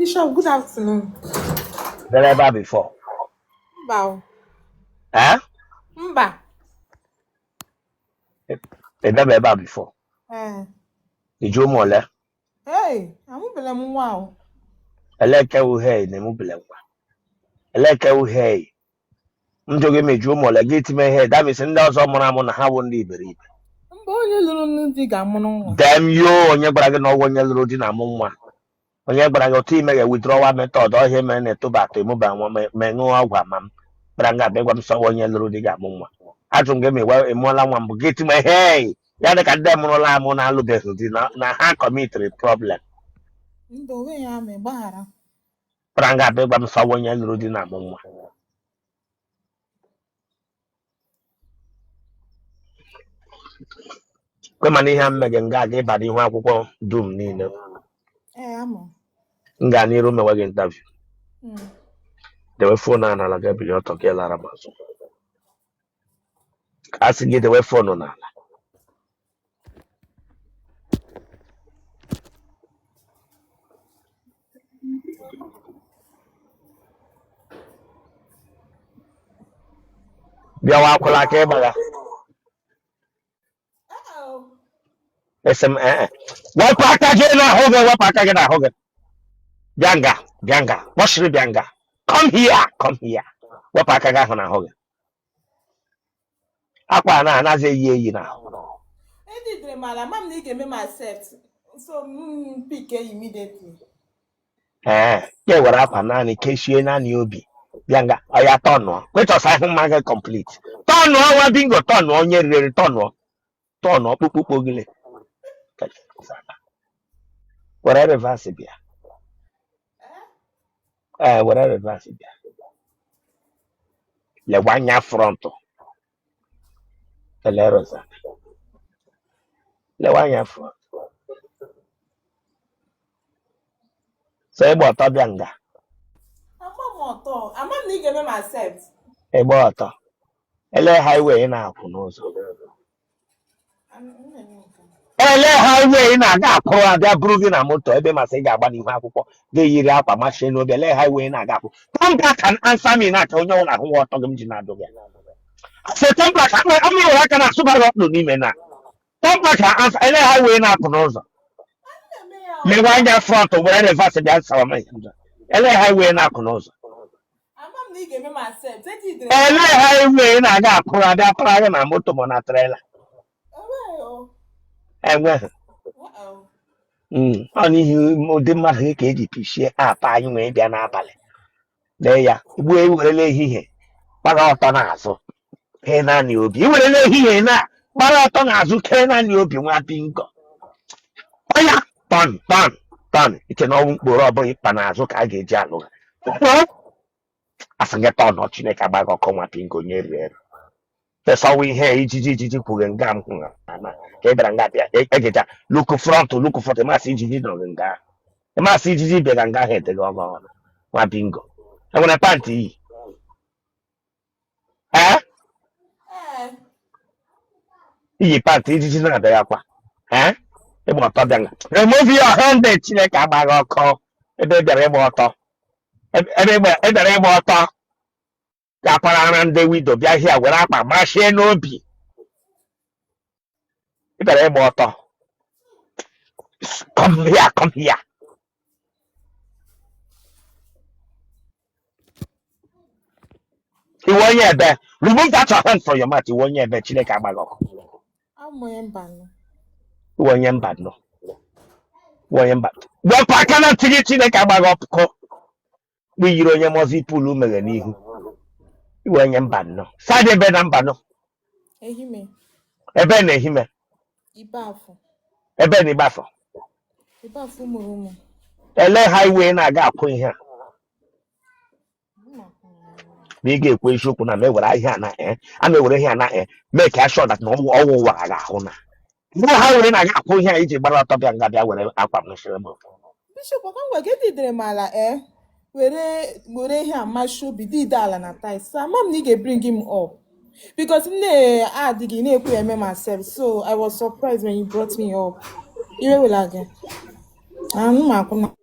Bishop, good afternoon. Never before. Mba. Huh? Mba. Never before. Did you mole? Hey, I'm belem wow. Eleke uhe ne mubelengwa. Eleke uhe. Mjoge meju mole get me head. That means nda ọzọ mụrụ amụ na ha wụ ndị iberibe. Mba onye lụrụ ndị ga-amụ nwa. Dem yo onye gbara gị na ọgwụ onye lụrụ di na amụ nwa. Onye gbara gị otu ime ga withdrawal method ọhịa mere na-etobata emuba nwa ma ṅụọ ọgwụ ama m. Gbara nga abịa gwa m sọ onye lụrụ di ga-amụ nwa. Ajụ m ga emụọla nwa mbụ get me hey. Ya dị ka ndị mụrụla amụ na-alụbeghị di na ha committed problem. Mba onwe ya ma gbaghara. Pranga be gbam sọ onye lụrụ di na amụ nwa. Kwe mana ihe m mege nga aga ịbara ihu akwụkwọ dum niile. Amụ. M gaa n'iru mewe gị interview. Dewe fon a n'ala ga ebili ọtọ ka ịlara m azụ. A sị gị dewe fon n'ala. Bịawa akwụla aka ịgbagha. Ese m wepụ aka gị n'ahụ gị, wepụ aka gị n'ahụ gị. Bịa nga, kpọchiri bịa nga. Come here. Wepụ aka gị ahụ n'ahụ gị. Akwa na anaghị eyi eyi n'ahụ. Edidere m ala, ma m na ị ga-eme m accept. So m pick immediately. Ka were akwa naanị kechie naanị obi. Bịa nga, ọ ya tọnụọ. Kwechọsa ihu mma gị complete. Tọnụọ nwa bingo, tọnụọ onye riri tọnụọ kpukpukpo gịle. Were reverse bịa. Were reverse bịa. Lewa anya front. Lewa anya front. So ịgba ọtọ bịa nga. Ama m na ị ga-eme m accept. Ịgba ọtọ. Ele highway na-akwụ n'ụzọ. Ele highway na-aga akwụ abịa buru gị na moto ebe masị ị ga-agba n'ihu akwụkwọ ga-eyiri akwa machie n'obi. Ele highway na-aga akwụ. Tọmpa can answer me na ka onye ọbụla ahụ ọtọ gị m ji na-adụ gị. Sị tọmpa ka amụrụ aka na asụba gị ọkpụ n'ime na. Tọmpa ka answer ele highway na-akwụ n'ụzọ. Lewe anya front were reverse bịa sawa m. Ele highway na-akwụ n'ụzọ. Ele highway na-aga akwụ abịa para gị na moto ma na trailer. Enweghị. Ọ n'ihi ụdị mmadụ ka eji pishie apa anyị wee bịa n'abalị. Lee ya, igbu ewerela ehihie gbara ọtọ n'azụ kee naanị obi. Iwerela ehihie na gbara ọtọ n'azụ kee naanị obi nwa bingo. Ọya tọn iche na ọnwụ mkpụrụ ọbụla ịkpa n'azụ ka a ga-eji alụ ha. Asị gị tọn Chineke agbaghị ọkụ nwa bingo nye rere. Pesawa ihe ijiji kwughị nga m hụ na ka ị bịara nga bịa egeja luku front masị ijiji nọ gị nga. Masị ijiji bịara nga ahụ edeghị ọgọ nwa bingo. Enwere pantị iyi. Iyi pantị ijiji na-abịaghị akwa. Ịgba ọtọ bịa nga. Remove your hand Chineke agbaghị ọkụ ebe bịara ịgba ọtọ. Ebe bịara ịgba ọtọ. Gakwara ara ndị wido bịa hịa were akpa machie n'obi. Ị bịara ịgba ọtọ. Come here. Iwe onye ebe. Remove that your hand from your mouth. Iwe onye ebe Chineke agbaghị ọkụ. Iwe onye mba nọ. Wepụ aka na ntị gị Chineke agbaghị ọkụ. Mgbe yiri onye mozi pulu mere n'ihu. Iwe onye mba nọ. Sadị ebe na mba nọ. Ebe na-ehime. Ebe na Ịgbafọ. Ele highway na-aga akwụ ihe a. Ma ị ga-ekwe isiokwu na mewere ihe a na a mewere ihe a na mee ka sure that na ọnwụ ụwa ga-ahụ na. Ndị highway na-aga akwụ ihe a iji gbara ọtọ bịa nga bịa were akwa m n'osiri m. Bishop ọkangwa ka edidere m ala were ihe a mashi obi dị ide ala na tais. Ama m na ị ga-bring him up. Because m na-adịghị na-ekwu ya eme myself. So I was surprised when you brought me up. Iwe wela gị. Anụ m akwụna.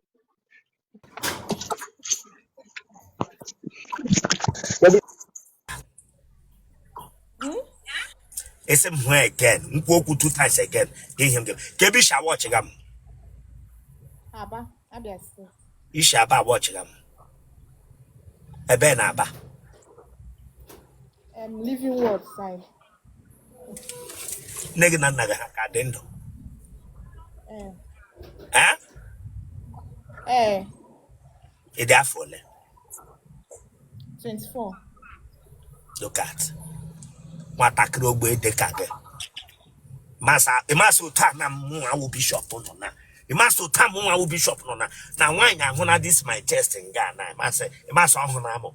Ese mwe again. Nkwoku 2 times again. Give him the. Kebi sha watch gam. Aba, Abia State. Isha ba watch gam. Ebe na aba. Living word side. Negi na naga ka dendo. Eh. Eh? Eh. Ede afole. 24. Look at. Nwatakịrị ogbe dị ka gị. Ịmasị ụta na mụ awụ bishọp nọ na. Ịmasị ụta mụ awụ bishọp nọ na. Na nwaanyị ahụ na this my chest nga na. Ịmasị ọhụrụ na mụ.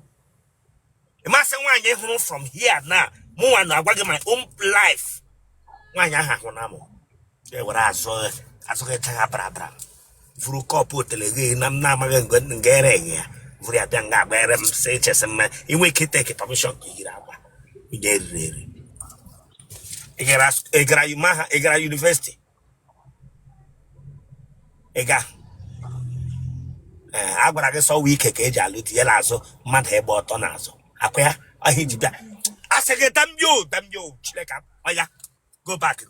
Ịmasị nwaanyị hụrụ from here na. Mụ nwa na-agwa gị my own life. Nwaanyị ahụ ahụ na mụ. Ewere azụ gị tagha brabra. Vuru kọpụ otele gị na m na-amaghị nga ere ya. Vuru ya bịa nga agba ere m sị echesi mma. Inwe ike take permission ka yiri agba. Ije eriri. Ị gara university. Ị ga. A gwara gị sọ ike ka eji alụ tinyela azụ mmadụ ebe ọtọ n'azụ. Akwa ya ọhịa iji bịa. A sị gị damyo Chineke ọya. Go back.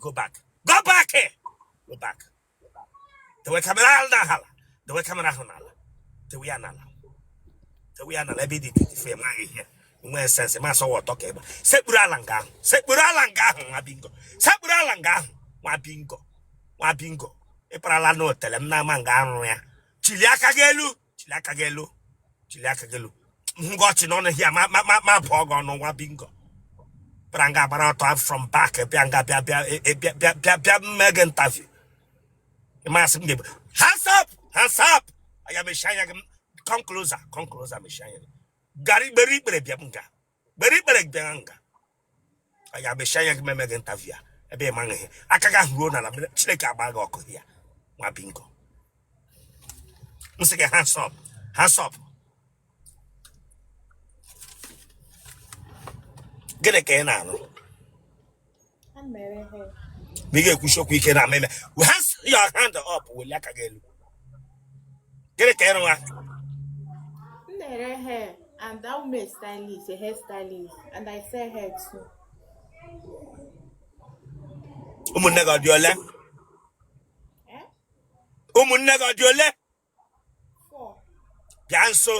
Tewe kamera ahụ n'ala. Tewe kamera ahụ n'ala. Tewe ya n'ala. Tewe ya n'ala ebe dị 24 amaghị ihe. Nwe sense ma so woto ka ebe. Sekpuru ala nga ahụ nwa bingo. Sekpuru ala nga ahụ nwa bingo. Ịparala na otele m na-ama nga arụ ya. Chili aka gị elu. Ngọchi n'ọnụ hia ma pụọ gị ọnụ nwa bingo. Para nga gbara ọtọ from back bịa mmege interview. Ịmasị m gị hands up. Aya meshanya gị come closer meshanya gị. Gari beri bịa nga. Aya meshanya gị mmege interview. Ebe ịma ihe. Aka gị ahụ ruo n'ala Chineke agba gị ọkụ ya. Nwa bingo. Msị gị hands up. Gịnị ka ị na-arụ? Ma ị ga-ekwuchi okwu ike na mmemme. Hands your hand up. Weli aka gị elu. Gịnị ka ị rụwa? Hair, and that woman is stylist, a hairstylist, and I sell hair too. Ụmụnne gị ọ dị ole? Ụmụnne gị ọ dị ole? 4. Bịa nso.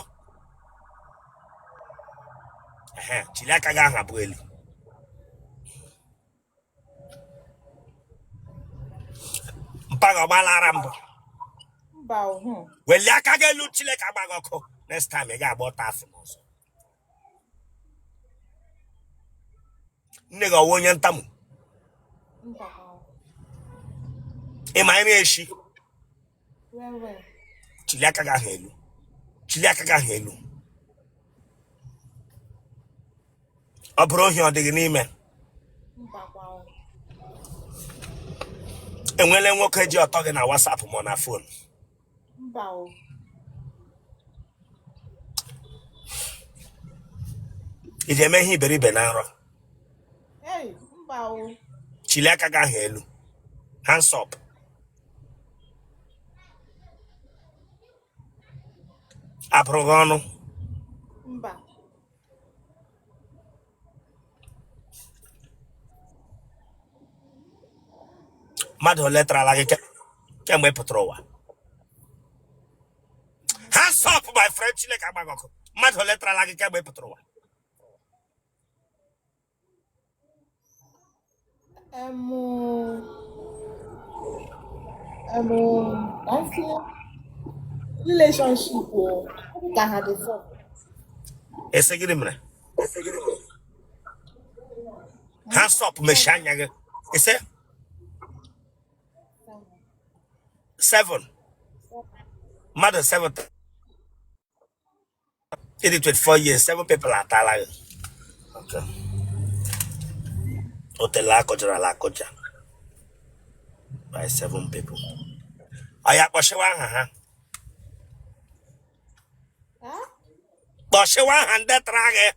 Chili aka gị ahụ abụọ elu. Mpaga ọgbalara mbụ. Weli aka gị elu Chineke agba gị ọkụ. Next time ị ga-agba ọta afọ n'ọzọ. Nne gị ọwụ onye ntamu. Ị ma ime eshi. Chili aka gị ahụ elu. Ọ bụrụ ohi ọ dịghị n'ime. Enwele nwoke ji ọtọ gị na WhatsApp ma na phone. Ị ga-eme ihe iberibe na nrọ. Chili aka gị ahụ elu. Hands up. Apụrụ gị ọnụ. Mmadụ ole tarala gị kemgbe ị pụtara ụwa? Hands up my friend. Chineke agba gị ọkụ. Mmadụ ole tarala gị kemgbe ị pụtara ụwa? Relationship that had a son. Ese gịnị mere? Hands up mechie anya gị. Ise? 7. Mother 7. It is 24 years. 7 people are tired. Okay. Otele Pablo by 7 people. Aya kpọshiwa ha. Kpọshiwa ha ndị tara gị.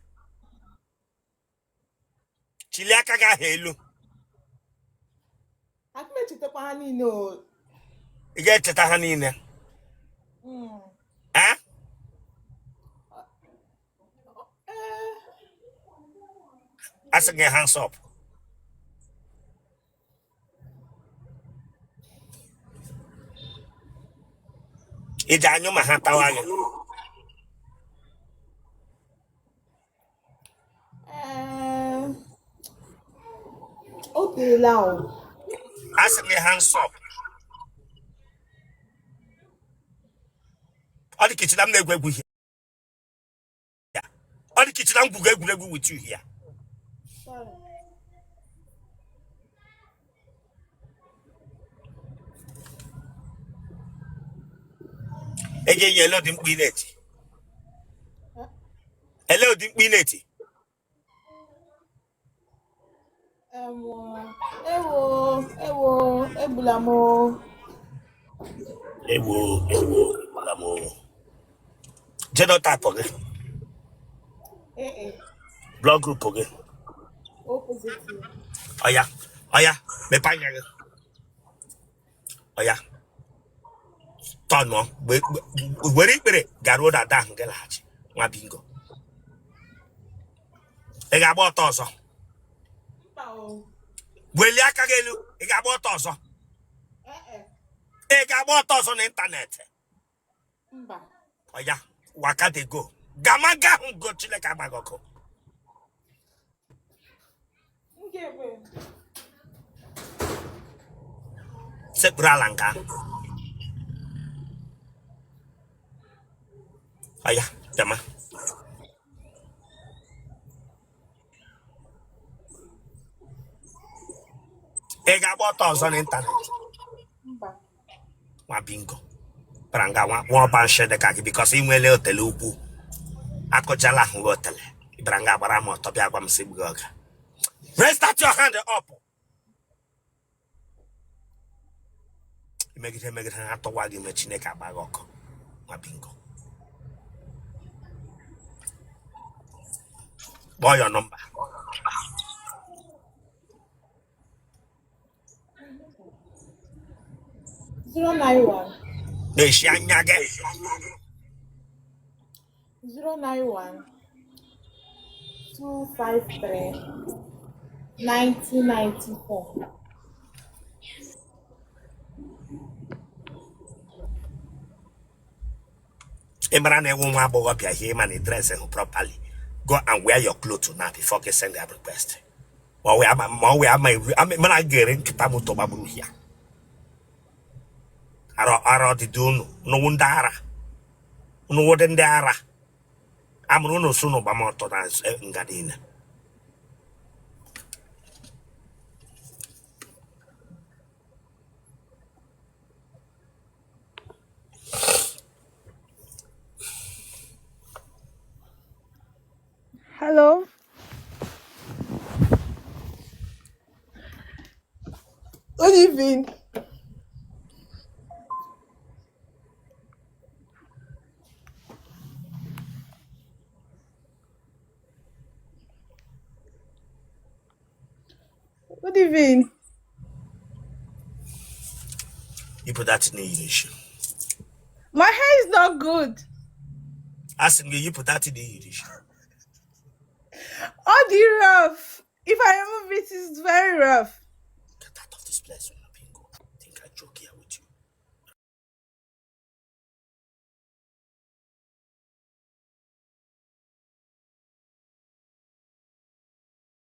Chili aka gị ahụ elu. Akụmechitekwa ha niile o. Ị ga-echeta ha niile. Asking your hands up. Ijanyo mahatawaga. Okay, now. Asking your hands up. All the kitchen I'm not here. All the kitchen I'm going with you here. Sorry. Again, yellow didn't win it. Hello, didn't win it. Ebulamo. Ewo, lamo. Genotype again. Eh. Blood group again. O positive. Oh yeah. Me panya. Oh yeah. Tono. Where garo da da ngelachi. Nwa bingo. Ị ga-agba ọtọ ọzọ. Mba o. Welie aka gị elu. Ị ga-agba ọtọ ọzọ. Ị ga-agba ọtọ ọzọ n'ịntanetị. Mba. Ọ ya, waka dey go. Gamaga ahụ go Chineke agbaghị ọkụ. Sekpuru ala nke ahụ. Ọ ya, dema. Ị ga-agba ọtọ ọzọ n'ịntanetị. Mba. Nwa bingo. Pranga nwa ọba nshe dị ka gị bikọs ị nwele otele ukwu. Akụjala ahụ gị otele. Ibranga agbara m ọtọ bịa gwa m si gbughị oge. Raise that your hand up. Megide ha atọwa gị me Chineke agbaghị ọkụ. Nwa bingo. Kpọọ your number. Zero 91. Na-eshi anya gị. 091 253 1994. Imran nwa agbọghọbịa here man dress him properly. Go and wear your clothes now before you send their request. Ma we ama gere nkịta moto gbagburu ya. Arọ dị unu n'ụwụ ndị ara. N'ụwụ ndị ara. Amụrụ unu so n'ụgba m ọtọ na nga niile. Hello. Good evening. Good evening. You put that in the Yiddish. My hair is not good. Asking you put that in the Yiddish. All the rough. If I remove it, it's very rough. Get out of this place.